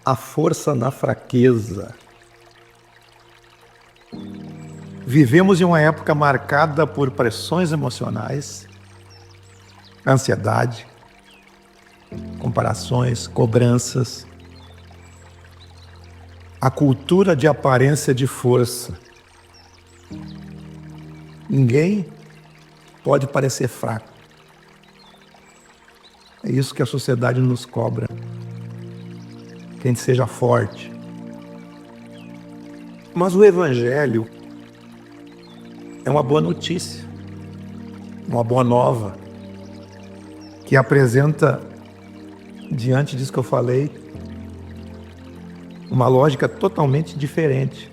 A força na fraqueza. Vivemos em uma época marcada por pressões emocionais, ansiedade, comparações, cobranças, a cultura de aparência de força. Ninguém pode parecer fraco. É isso que a sociedade nos cobra. Que a gente seja forte. Mas o Evangelho é uma boa notícia, uma boa nova, que apresenta, diante disso que eu falei, uma lógica totalmente diferente.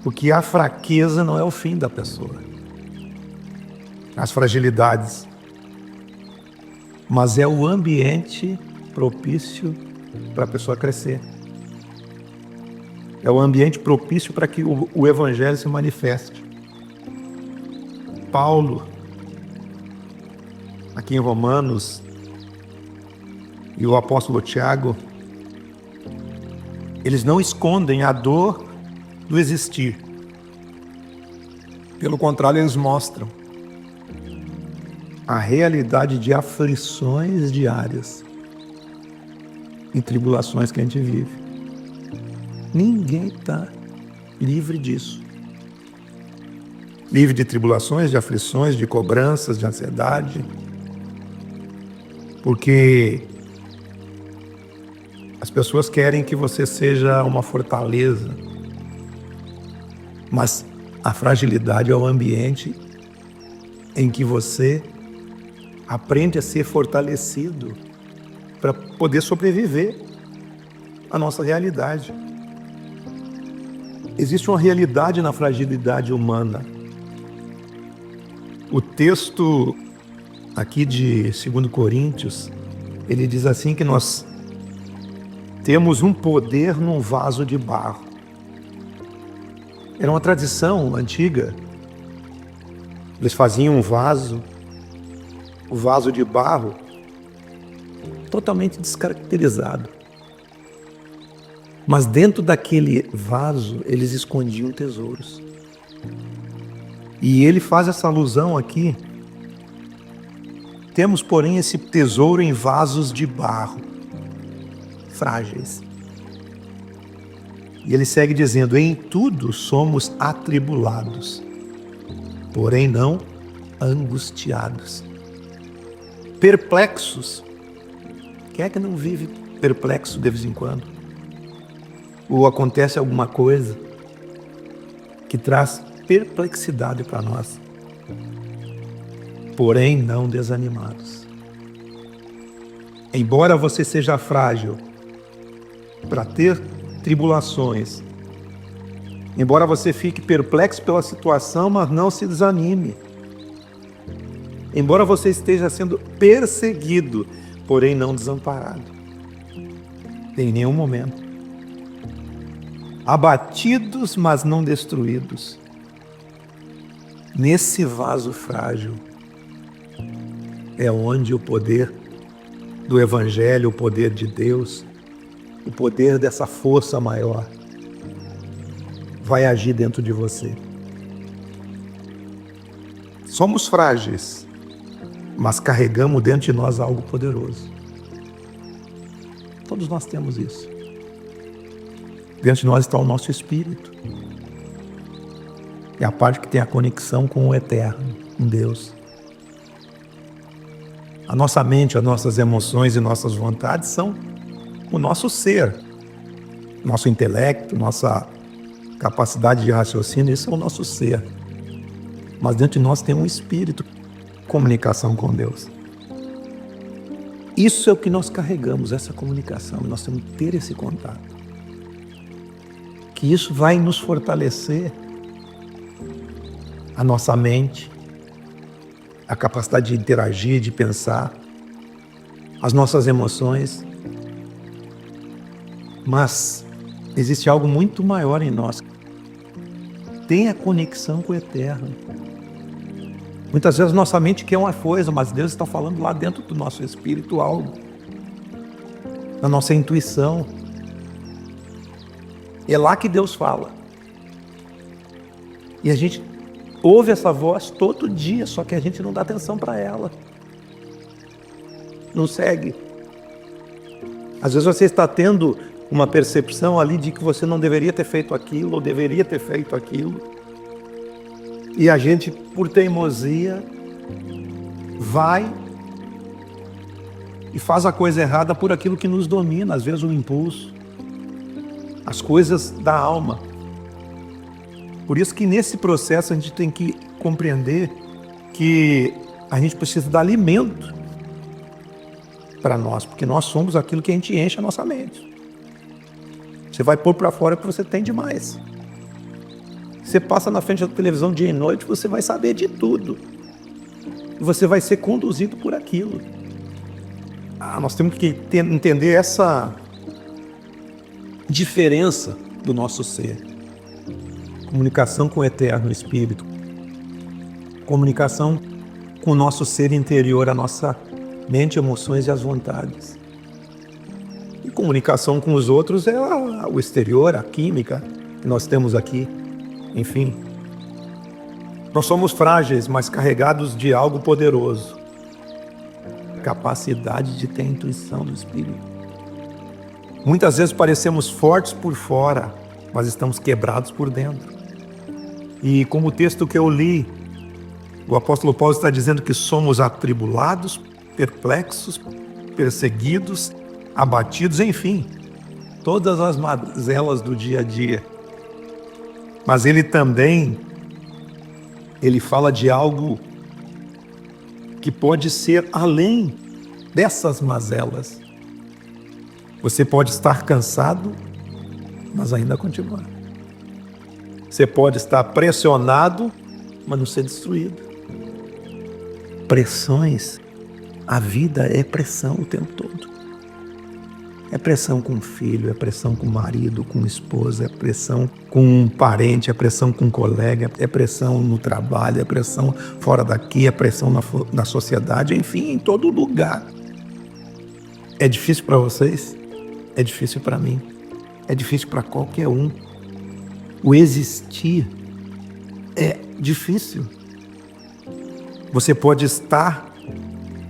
Porque a fraqueza não é o fim da pessoa, as fragilidades, mas é o ambiente propício para a pessoa crescer. É o ambiente propício para que o Evangelho se manifeste. Paulo, aqui em Romanos, e o apóstolo Tiago, eles não escondem a dor do existir. Pelo contrário, eles mostram a realidade de aflições diárias e tribulações que a gente vive. Ninguém está livre disso. Livre de tribulações, de aflições, de cobranças, de ansiedade. Porque as pessoas querem que você seja uma fortaleza. Mas a fragilidade é o ambiente em que você aprende a ser fortalecido para poder sobreviver à nossa realidade. Existe uma realidade na fragilidade humana. O texto aqui de 2 Coríntios, ele diz assim que nós temos um poder num vaso de barro. Era uma tradição antiga. Eles faziam um vaso, o vaso de barro, totalmente descaracterizado. Mas dentro daquele vaso, eles escondiam tesouros. E ele faz essa alusão aqui. Temos, porém, esse tesouro em vasos de barro, frágeis. E ele segue dizendo: em tudo somos atribulados, porém não angustiados. Perplexos. Quem é que não vive perplexo de vez em quando? Ou acontece alguma coisa que traz perplexidade para nós, porém não desanimados. Embora você seja frágil para ter tribulações, embora você fique perplexo pela situação, mas não se desanime. Embora você esteja sendo perseguido, porém não desamparado, em nenhum momento. Abatidos, mas não destruídos. Nesse vaso frágil é onde o poder do Evangelho, o poder de Deus, o poder dessa força maior vai agir dentro de você. Somos frágeis, mas carregamos dentro de nós algo poderoso. Todos nós temos isso. Dentro de nós está o nosso espírito. É a parte que tem a conexão com o eterno, com Deus. A nossa mente, as nossas emoções e nossas vontades são o nosso ser. Nosso intelecto, nossa capacidade de raciocínio, isso é o nosso ser. Mas dentro de nós tem um espírito, comunicação com Deus. Isso é o que nós carregamos, essa comunicação. Nós temos que ter esse contato. Que isso vai nos fortalecer a nossa mente, a capacidade de interagir, de pensar, as nossas emoções. Mas existe algo muito maior em nós. Tem a conexão com o eterno. Muitas vezes nossa mente quer uma coisa, mas Deus está falando lá dentro do nosso espírito algo. na nossa intuição. É lá que Deus fala. E a gente ouve essa voz todo dia, só que a gente não dá atenção para ela. Não segue. Às vezes você está tendo uma percepção ali de que você não deveria ter feito aquilo, ou deveria ter feito aquilo. E a gente, por teimosia, vai e faz a coisa errada por aquilo que nos domina, às vezes o impulso, as coisas da alma. Por isso que nesse processo a gente tem que compreender que a gente precisa dar alimento para nós, porque nós somos aquilo que a gente enche a nossa mente. Você vai pôr para fora o que você tem demais. Você passa na frente da televisão dia e noite, você vai saber de tudo. E você vai ser conduzido por aquilo. Nós temos que entender essa diferença do nosso ser. Comunicação com o Eterno Espírito. Comunicação com o nosso ser interior, a nossa mente, emoções e as vontades. E comunicação com os outros é o exterior, a química que nós temos aqui. Enfim, nós somos frágeis, mas carregados de algo poderoso. Capacidade de ter a intuição do Espírito. Muitas vezes parecemos fortes por fora, mas estamos quebrados por dentro. E como o texto que eu li, o apóstolo Paulo está dizendo que somos atribulados, perplexos, perseguidos, abatidos, enfim, todas as mazelas do dia a dia. Mas ele também, fala de algo que pode ser além dessas mazelas. Você pode estar cansado, mas ainda continuar. Você pode estar pressionado, mas não ser destruído. Pressões, a vida é pressão o tempo todo. É pressão com o filho, é pressão com o marido, com a esposa, é pressão com um parente, é pressão com um colega, é pressão no trabalho, é pressão fora daqui, é pressão na sociedade, enfim, em todo lugar. É difícil para vocês? É difícil para mim. É difícil para qualquer um. O existir é difícil. Você pode estar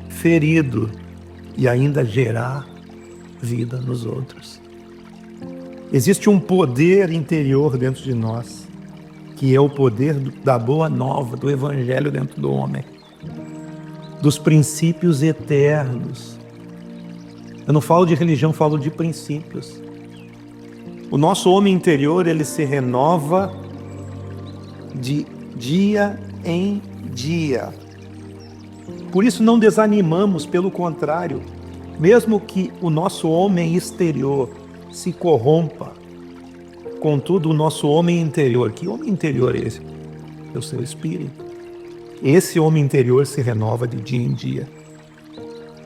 ferido e ainda gerar vida nos outros. Existe um poder interior dentro de nós, que é o poder da boa nova, do evangelho dentro do homem, dos princípios eternos. Eu não falo de religião, falo de princípios. O nosso homem interior, ele se renova de dia em dia. Por isso não desanimamos, pelo contrário, mesmo que o nosso homem exterior se corrompa, contudo o nosso homem interior, que homem interior é esse? É o seu espírito. Esse homem interior se renova de dia em dia.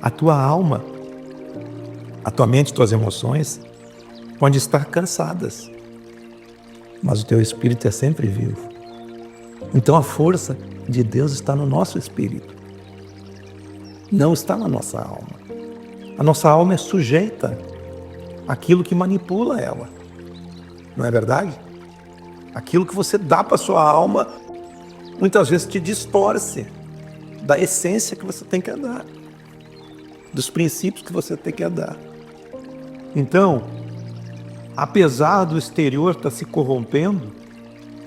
A tua alma, a tua mente, tuas emoções podem estar cansadas, mas o teu espírito é sempre vivo. Então a força de Deus está no nosso espírito, não está na nossa alma. A nossa alma é sujeita àquilo que manipula ela. Não é verdade? Aquilo que você dá para a sua alma, muitas vezes te distorce da essência que você tem que dar, dos princípios que você tem que dar. Então, apesar do exterior estar se corrompendo,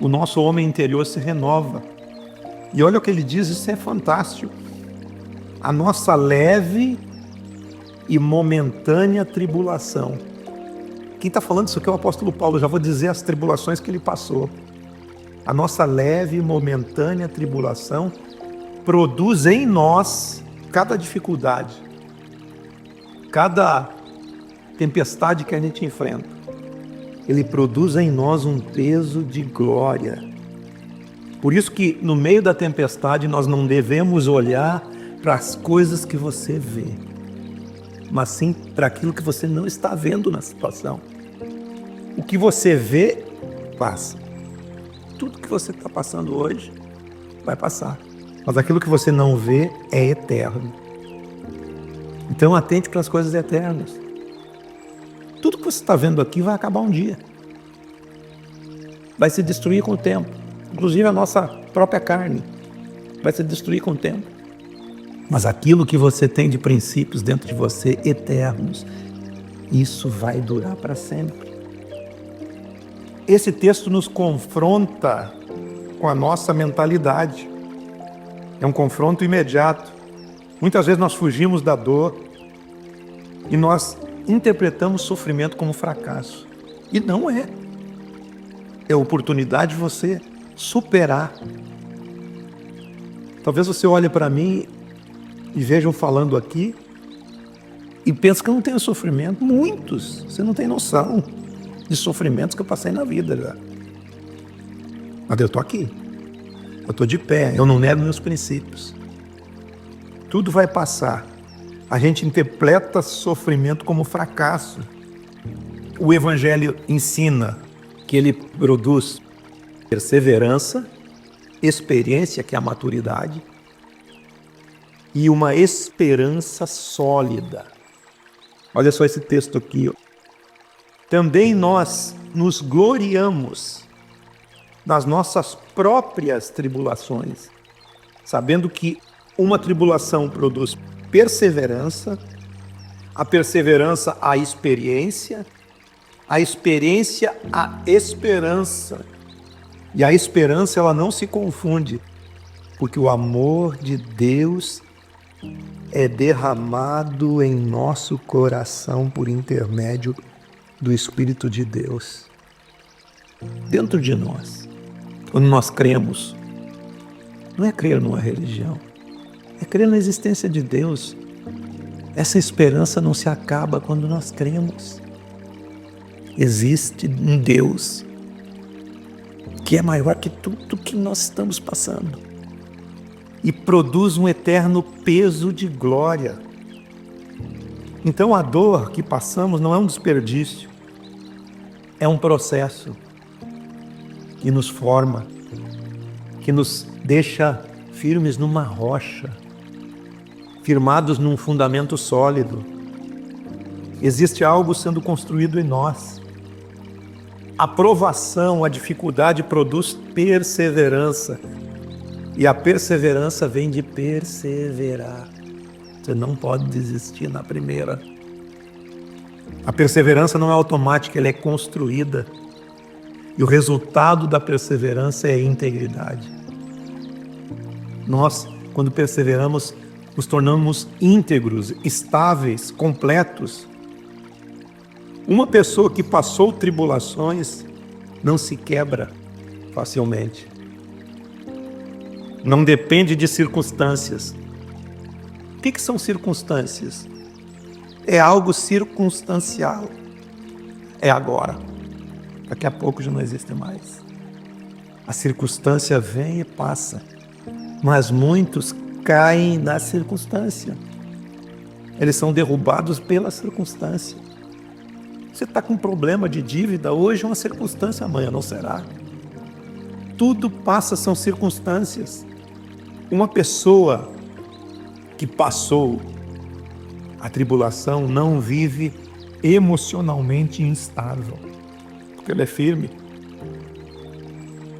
o nosso homem interior se renova. E olha o que ele diz, isso é fantástico. A nossa leve e momentânea tribulação. Quem está falando isso aqui é o apóstolo Paulo, já vou dizer as tribulações que ele passou. A nossa leve e momentânea tribulação produz em nós cada dificuldade, cada tempestade que a gente enfrenta. Ele produz em nós um peso de glória. Por isso que no meio da tempestade nós não devemos olhar para as coisas que você vê, mas sim para aquilo que você não está vendo na situação. O que você vê, passa. Tudo que você está passando hoje vai passar. Mas aquilo que você não vê é eterno. Então atente para as coisas eternas. Tudo que você está vendo aqui vai acabar um dia. Vai se destruir com o tempo. Inclusive a nossa própria carne vai se destruir com o tempo. Mas aquilo que você tem de princípios dentro de você, eternos, isso vai durar para sempre. Esse texto nos confronta com a nossa mentalidade. É um confronto imediato. Muitas vezes nós fugimos da dor e nós interpretamos sofrimento como fracasso. E não é. É a oportunidade de você superar. Talvez você olhe para mim e veja eu falando aqui e pense que eu não tenho sofrimento. Muitos. Você não tem noção de sofrimentos que eu passei na vida já. Mas eu estou aqui. Eu estou de pé. Eu não nego meus princípios. Tudo vai passar. A gente interpreta sofrimento como fracasso. O Evangelho ensina que ele produz perseverança, experiência, que é a maturidade, e uma esperança sólida. Olha só esse texto aqui. Também nós nos gloriamos nas nossas próprias tribulações, sabendo que uma tribulação produz perseverança, a perseverança a experiência a esperança. E a esperança ela não se confunde, porque o amor de Deus é derramado em nosso coração por intermédio do Espírito de Deus. Dentro de nós, quando nós cremos, não é crer numa religião, é crer na existência de Deus. Essa esperança não se acaba quando nós cremos. Existe um Deus que é maior que tudo que nós estamos passando e produz um eterno peso de glória. Então a dor que passamos não é um desperdício, é um processo que nos forma, que nos deixa firmes numa rocha, firmados num fundamento sólido. Existe algo sendo construído em nós. A provação, a dificuldade produz perseverança. E a perseverança vem de perseverar. Você não pode desistir na primeira. A perseverança não é automática, ela é construída. E o resultado da perseverança é a integridade. Nós, quando perseveramos, nos tornamos íntegros, estáveis, completos. Uma pessoa que passou tribulações não se quebra facilmente. Não depende de circunstâncias. O que são circunstâncias? É algo circunstancial. É agora. Daqui a pouco já não existe mais. A circunstância vem e passa. Mas muitos caem na circunstância. Eles são derrubados pela circunstância. Você está com um problema de dívida, hoje é uma circunstância, amanhã não será. Tudo passa, são circunstâncias. Uma pessoa que passou a tribulação não vive emocionalmente instável, porque ela é firme.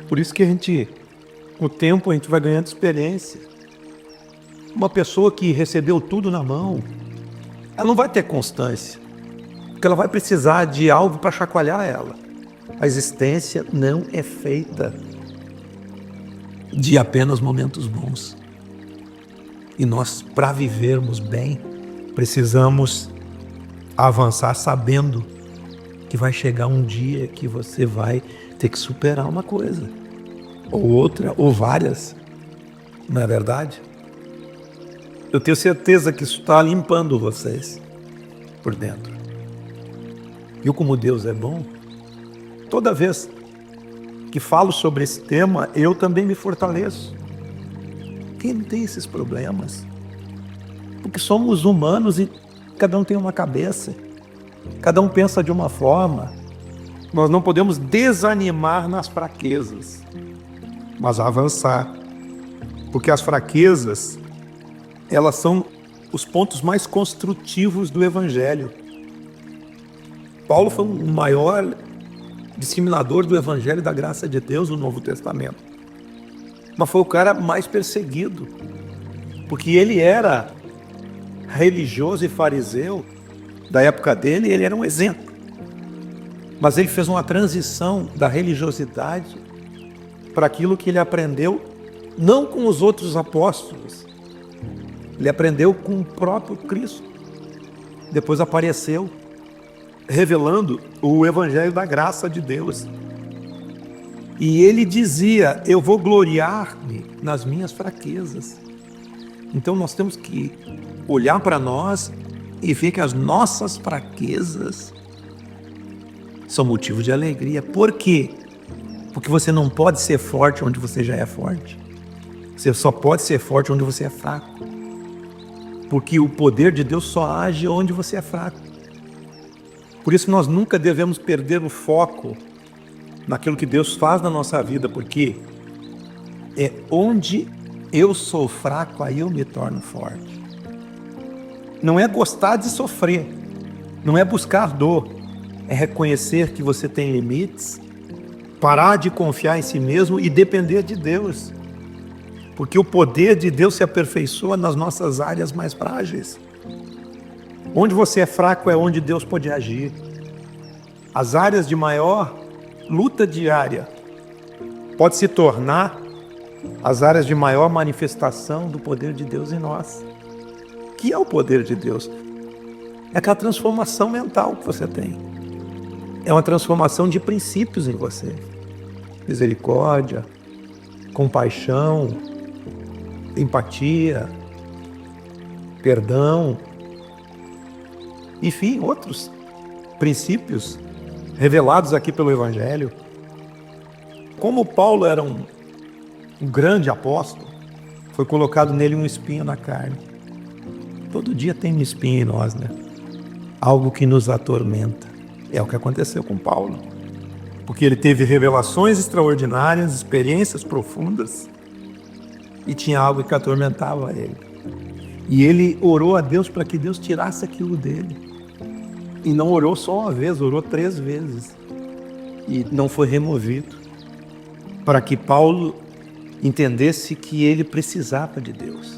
Por isso que com o tempo, a gente vai ganhando experiência. Uma pessoa que recebeu tudo na mão, ela não vai ter constância, porque ela vai precisar de algo para chacoalhar ela. A existência não é feita de apenas momentos bons. E nós, para vivermos bem, precisamos avançar sabendo que vai chegar um dia que você vai ter que superar uma coisa, ou outra, ou várias. Não é verdade? Eu tenho certeza que isso está limpando vocês por dentro. Viu como Deus é bom? Toda vez que falo sobre esse tema, eu também me fortaleço. Quem não tem esses problemas? Porque somos humanos e cada um tem uma cabeça. Cada um pensa de uma forma. Nós não podemos desanimar nas fraquezas, mas avançar. Porque as fraquezas, elas são os pontos mais construtivos do Evangelho. Paulo foi o maior disseminador do Evangelho da graça de Deus no Novo Testamento. Mas foi o cara mais perseguido, porque ele era religioso e fariseu da época dele, e ele era um exemplo. Mas ele fez uma transição da religiosidade para aquilo que ele aprendeu, não com os outros apóstolos, ele aprendeu com o próprio Cristo. Depois apareceu, revelando o Evangelho da graça de Deus. E ele dizia: eu vou gloriar-me nas minhas fraquezas. Então nós temos que olhar para nós e ver que as nossas fraquezas são motivo de alegria. Por quê? Porque você não pode ser forte onde você já é forte. Você só pode ser forte onde você é fraco. Porque o poder de Deus só age onde você é fraco. Por isso nós nunca devemos perder o foco naquilo que Deus faz na nossa vida, porque é onde eu sou fraco, aí eu me torno forte. Não é gostar de sofrer, não é buscar dor, é reconhecer que você tem limites, parar de confiar em si mesmo e depender de Deus. Porque o poder de Deus se aperfeiçoa nas nossas áreas mais frágeis. Onde você é fraco é onde Deus pode agir. As áreas de maior luta diária pode se tornar as áreas de maior manifestação do poder de Deus em nós. Que é o poder de Deus? É aquela transformação mental que você tem. É uma transformação de princípios em você. Misericórdia, compaixão, empatia, perdão, enfim, outros princípios revelados aqui pelo Evangelho. Como Paulo era um grande apóstolo, foi colocado nele um espinho na carne. Todo dia tem um espinho em nós, né? Algo que nos atormenta. É o que aconteceu com Paulo. Porque ele teve revelações extraordinárias, experiências profundas, e tinha algo que atormentava ele. E ele orou a Deus para que Deus tirasse aquilo dele. E não orou só uma vez, orou 3 vezes. E não foi removido. Para que Paulo entendesse que ele precisava de Deus.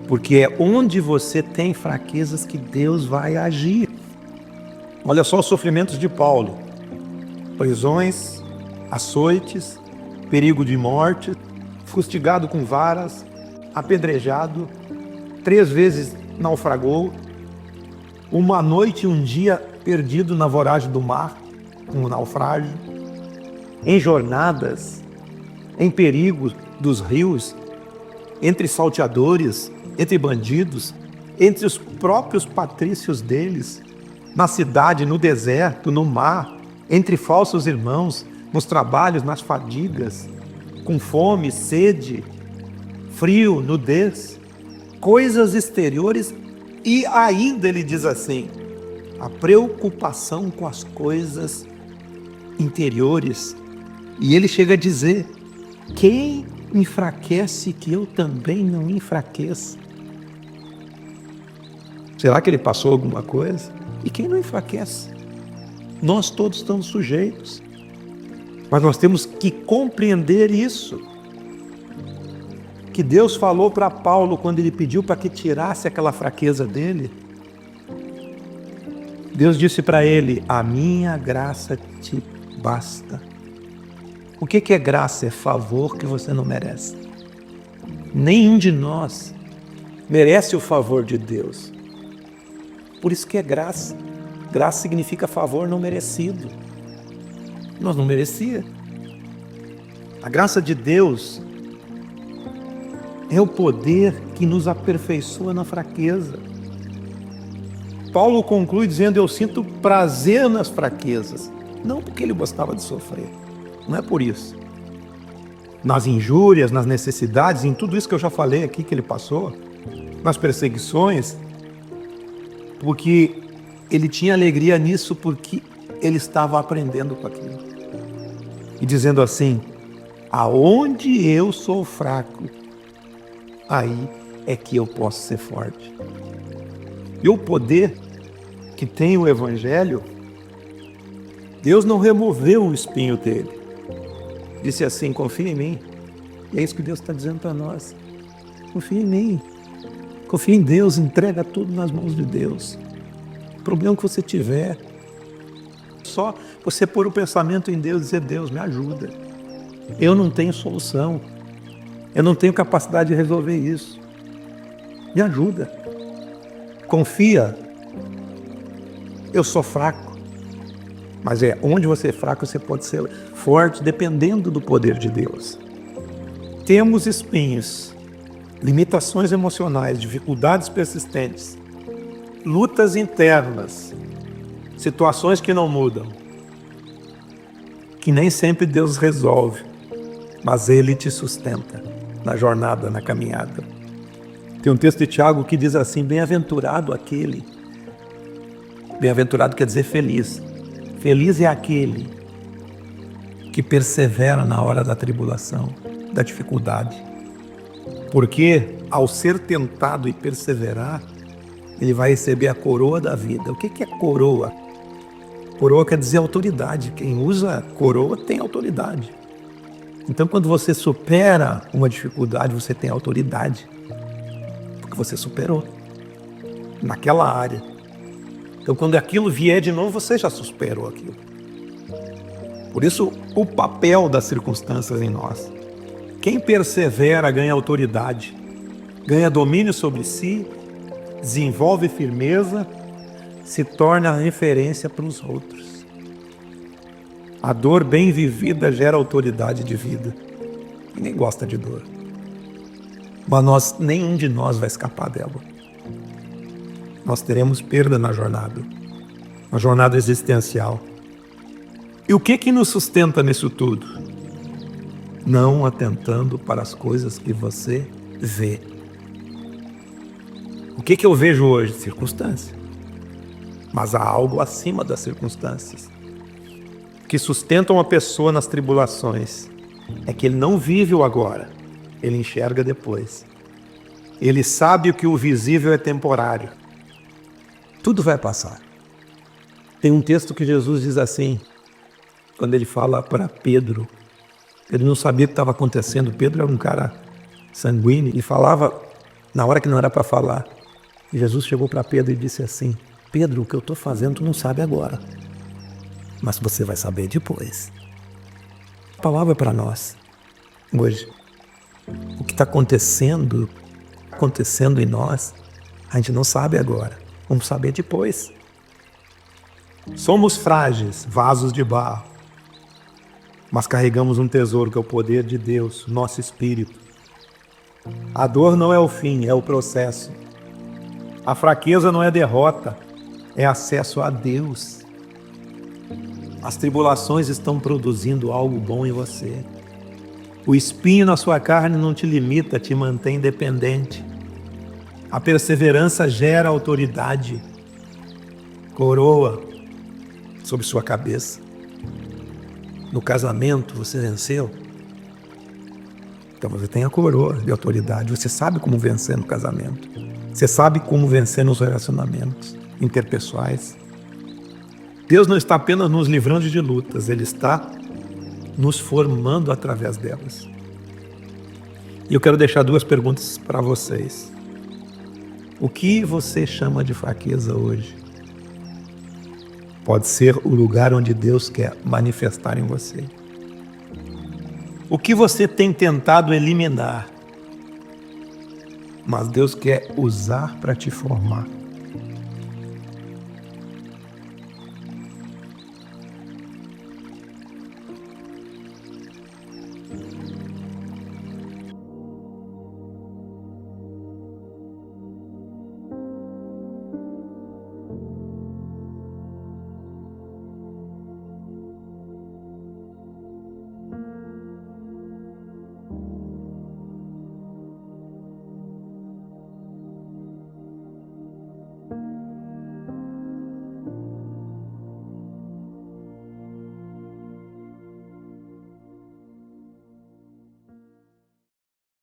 Porque é onde você tem fraquezas que Deus vai agir. Olha só os sofrimentos de Paulo. Prisões, açoites, perigo de morte, fustigado com varas, apedrejado, 3 vezes naufragou, uma noite e um dia perdido na voragem do mar, um naufrágio, em jornadas, em perigo dos rios, entre salteadores, entre bandidos, entre os próprios patrícios deles, na cidade, no deserto, no mar, entre falsos irmãos, nos trabalhos, nas fadigas, com fome, sede, frio, nudez, coisas exteriores, e ainda ele diz assim, a preocupação com as coisas interiores. E ele chega a dizer, quem enfraquece que eu também não enfraqueça? Será que ele passou alguma coisa? E quem não enfraquece? Nós todos estamos sujeitos. Mas nós temos que compreender isso. Que Deus falou para Paulo quando ele pediu para que tirasse aquela fraqueza dele. Deus disse para ele, a minha graça te basta. O que é graça? É favor que você não merece. Nenhum de nós merece o favor de Deus. Por isso que é graça. Graça significa favor não merecido. Nós não merecia. A graça de Deus é o poder que nos aperfeiçoa na fraqueza. Paulo conclui dizendo, eu sinto prazer nas fraquezas. Não porque ele gostava de sofrer. Não é por isso. Nas injúrias, nas necessidades, em tudo isso que eu já falei aqui que ele passou, nas perseguições, porque ele tinha alegria nisso, porque ele estava aprendendo com aquilo. E dizendo assim, aonde eu sou fraco, aí é que eu posso ser forte. E o poder que tem o Evangelho, Deus não removeu o espinho dele. Disse assim: confia em mim. E é isso que Deus está dizendo para nós. Confia em mim. Confia em Deus, entrega tudo nas mãos de Deus. O problema que você tiver, só você pôr o pensamento em Deus e dizer: Deus, me ajuda. Eu não tenho solução. Eu não tenho capacidade de resolver isso. Me ajuda. Confia. Eu sou fraco. Mas onde você é fraco, você pode ser forte, dependendo do poder de Deus. Temos espinhos, limitações emocionais, dificuldades persistentes, lutas internas, situações que não mudam, que nem sempre Deus resolve, mas Ele te sustenta na jornada, na caminhada. Tem um texto de Tiago que diz assim: bem-aventurado aquele. Bem-aventurado quer dizer feliz. Feliz é aquele que persevera na hora da tribulação, da dificuldade. Porque ao ser tentado e perseverar, ele vai receber a coroa da vida. O que é coroa? Coroa quer dizer autoridade. Quem usa coroa tem autoridade. Então, quando você supera uma dificuldade, você tem autoridade. Porque você superou naquela área. Então, quando aquilo vier de novo, você já superou aquilo. Por isso, o papel das circunstâncias em nós. Quem persevera ganha autoridade, ganha domínio sobre si, desenvolve firmeza, se torna referência para os outros. A dor bem vivida gera autoridade de vida. Ninguém gosta de dor. Mas nenhum de nós vai escapar dela. Nós teremos perda na jornada existencial. E o que nos sustenta nisso tudo? Não atentando para as coisas que você vê. O que eu vejo hoje? Circunstância. Mas há algo acima das circunstâncias. O que sustenta uma pessoa nas tribulações é que ele não vive o agora, ele enxerga depois. Ele sabe que o visível é temporário. Tudo vai passar. Tem um texto que Jesus diz assim, quando ele fala para Pedro, ele não sabia o que estava acontecendo. Pedro era um cara sanguíneo e falava na hora que não era para falar. E Jesus chegou para Pedro e disse assim: Pedro, o que eu estou fazendo tu não sabe agora, mas você vai saber depois. A palavra é para nós hoje. O que está acontecendo em nós, a gente não sabe agora. Vamos saber depois. Somos frágeis, vasos de barro, mas carregamos um tesouro que é o poder de Deus, nosso espírito. A dor não é o fim, é o processo. A fraqueza não é derrota, é acesso a Deus. As tribulações estão produzindo algo bom em você. O espinho na sua carne não te limita, te mantém dependente. A perseverança gera autoridade, coroa sobre sua cabeça. No casamento você venceu, então você tem a coroa de autoridade. Você sabe como vencer no casamento. Você sabe como vencer nos relacionamentos interpessoais. Deus não está apenas nos livrando de lutas, Ele está nos formando através delas. E eu quero deixar duas perguntas para vocês. O que você chama de fraqueza hoje? Pode ser o lugar onde Deus quer manifestar em você. O que você tem tentado eliminar, mas Deus quer usar para te formar.